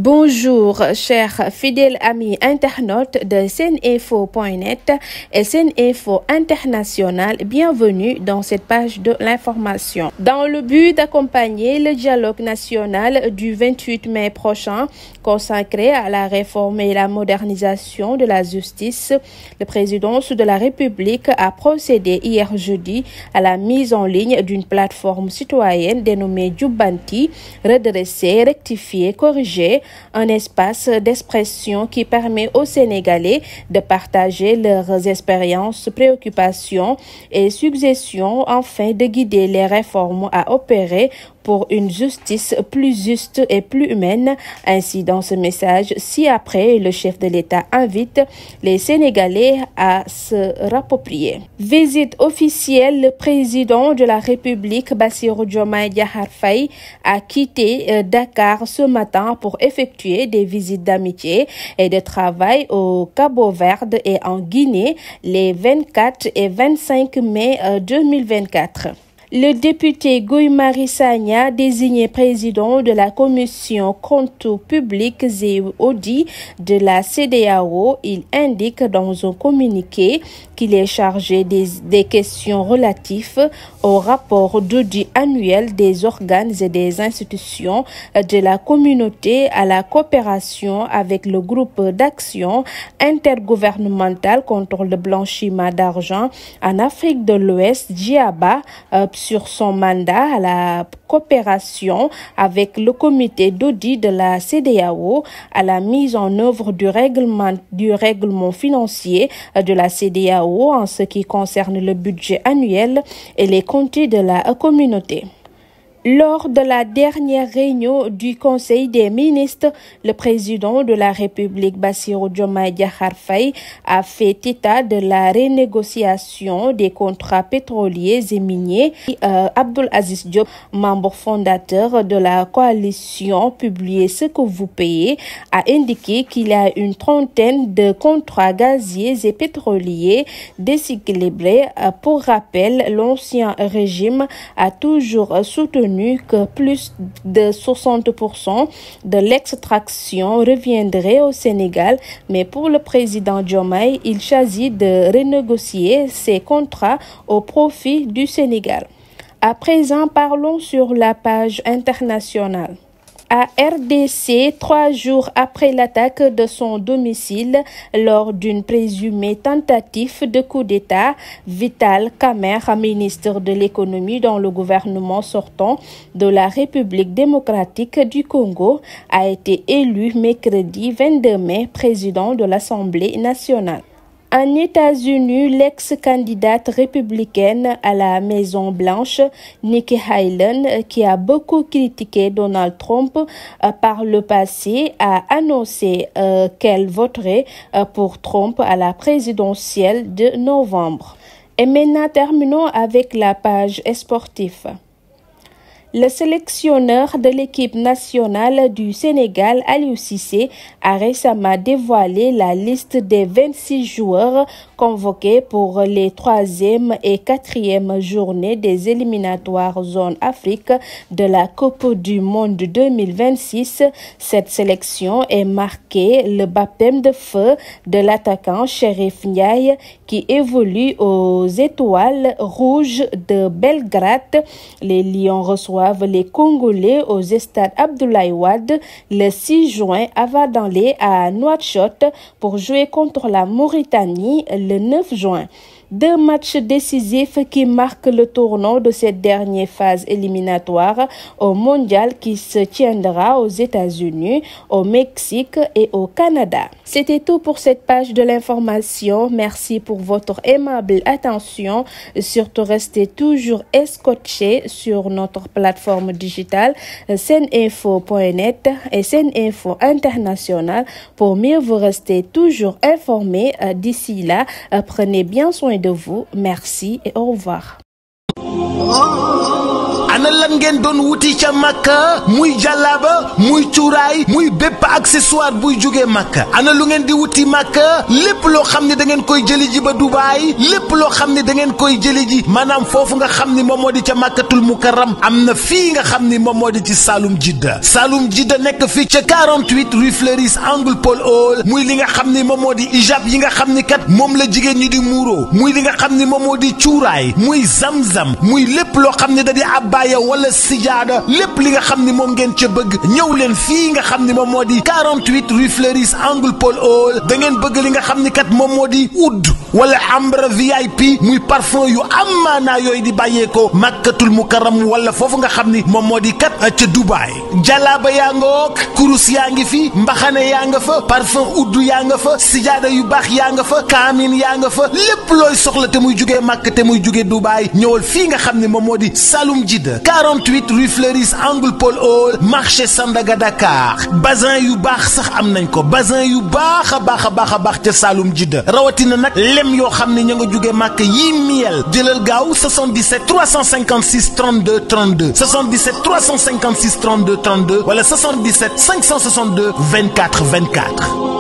Bonjour, chers fidèles amis internautes de Seninfo.net et Seninfo International. Bienvenue dans cette page de l'information. Dans le but d'accompagner le dialogue national du 28 mai prochain, consacré à la réforme et la modernisation de la justice, le président de la République a procédé hier jeudi à la mise en ligne d'une plateforme citoyenne dénommée Jubbanti, redresser, rectifier, corriger, un espace d'expression qui permet aux Sénégalais de partager leurs expériences, préoccupations et suggestions afin de guider les réformes à opérer pour une justice plus juste et plus humaine. Ainsi, dans ce message, ci-après, le chef de l'État invite les Sénégalais à se rapproprier. Visite officielle, le président de la République, Bassirou Diomaye Diakhar Faye, a quitté Dakar ce matin pour effectuer des visites d'amitié et de travail au Cabo-Verde et en Guinée les 24 et 25 mai 2024. Le député Guy Marius Sagna, désigné président de la commission comptes publics et audits de la CEDEAO, il indique dans un communiqué qu'il est chargé des questions relatives au rapport d'audit annuel des organes et des institutions de la communauté à la coopération avec le groupe d'action intergouvernemental contre le blanchiment d'argent en Afrique de l'Ouest, GIABA, sur son mandat à la coopération avec le comité d'audit de la CEDEAO à la mise en œuvre du règlement financier de la CEDEAO en ce qui concerne le budget annuel et les comptes de la communauté. Lors de la dernière réunion du Conseil des ministres, le président de la République, Bassirou Diomaye Diakhar Faye, a fait état de la renégociation des contrats pétroliers et miniers. Abdoul Aziz Diop, membre fondateur de la coalition Publiez ce que vous payez, a indiqué qu'il y a une trentaine de contrats gaziers et pétroliers déséquilibrés. Pour rappel, l'ancien régime a toujours soutenu que plus de 60% de l'extraction reviendrait au Sénégal, mais pour le président Diomaye, il s'agit de renégocier ces contrats au profit du Sénégal. À présent, parlons sur la page internationale. À RDC, 3 jours après l'attaque de son domicile lors d'une présumée tentative de coup d'État, Vital Kamerhe, ministre de l'économie dans le gouvernement sortant de la République démocratique du Congo, a été élu mercredi 22 mai président de l'Assemblée nationale. En États-Unis, l'ex-candidate républicaine à la Maison-Blanche, Nikki Haley, qui a beaucoup critiqué Donald Trump par le passé, a annoncé qu'elle voterait pour Trump à la présidentielle de novembre. Et maintenant, terminons avec la page sportive. Le sélectionneur de l'équipe nationale du Sénégal, Aliou Cissé, a récemment dévoilé la liste des 26 joueurs convoqués pour les 3e et 4e journées des éliminatoires zone Afrique de la Coupe du Monde 2026. Cette sélection est marquée le baptême de feu de l'attaquant Chérif Ndiaye qui évolue aux Étoiles Rouges de Belgrade. Les Lions reçoivent les Congolais au stade Abdoulaye Wade le 6 juin avant d'aller à Nouakchott pour jouer contre la Mauritanie le 9 juin. 2 matchs décisifs qui marquent le tournant de cette dernière phase éliminatoire au mondial qui se tiendra aux États-Unis, au Mexique et au Canada. C'était tout pour cette page de l'information. Merci pour votre aimable attention. Surtout, restez toujours scotchés sur notre plateforme digitale Seninfo.net et Seninfo International pour mieux vous rester toujours informés. D'ici là, prenez bien soin de vous. Merci et au revoir. ana lan ngeen doon wuti ca Makka muy jàllaaba muy cuuraay muy bépp accessoire buy jógee Makka ana lu ngeen di wuti Makka lépp loo xam ne da ngeen koy jëli ji ba Dubaay lépp loo xam ne da ngeen koy jëli ji maanaam foofu nga xam ni moom moo di ca Makkatul Mukarram am na fii nga xam ni moom moo di ci Saloum Jidda nekk fii ca 48 rue Fleuris angle Paul Hall muy li nga xam ni moom moo di ijab yi nga xam ni kat moom la jigéen ñi di muuro muy li nga xam ni moom moo di cuuraay muy zamzam muy lépp loo xam ne da di abaya wala sijaada lépp li nga xam ni moom ngeen ca bëgg ñëw leen fii nga xam ni moom moo di 48 rue Fleuris angle Paul Hall da ngeen bëgg li nga xam ni kat moom moo di oud wala ambre VIP muy parfum yu am maanaa yooyu di bàyyeekoo Makkatul Mukarram wala foofu nga xam ni moom moo di kat ca Dubaay jalaaba yaa nga wook kurus yaa ngi fi mbaxane yaa nga fa parfum oud yaa nga fa sijaada yu baax yaa nga fa kaamin yaa nga fa lépp looy soxla te muy jugee Makka te muy jugee Dubaay ñëwal fii nga xam ni moom moo di Saloum Jidda 48 rue Fleuris angle Paul Hall marché Sandaga Dakar bazin yu baax sax am nañ ko bazin yu baax a baax ca Saloum Jidda rawatina nag lem yoo xam ne ña nga jugee Makka yii miel jëlal gaaw 77 356 32 32 77 356 32 32 wala 77 562 24 24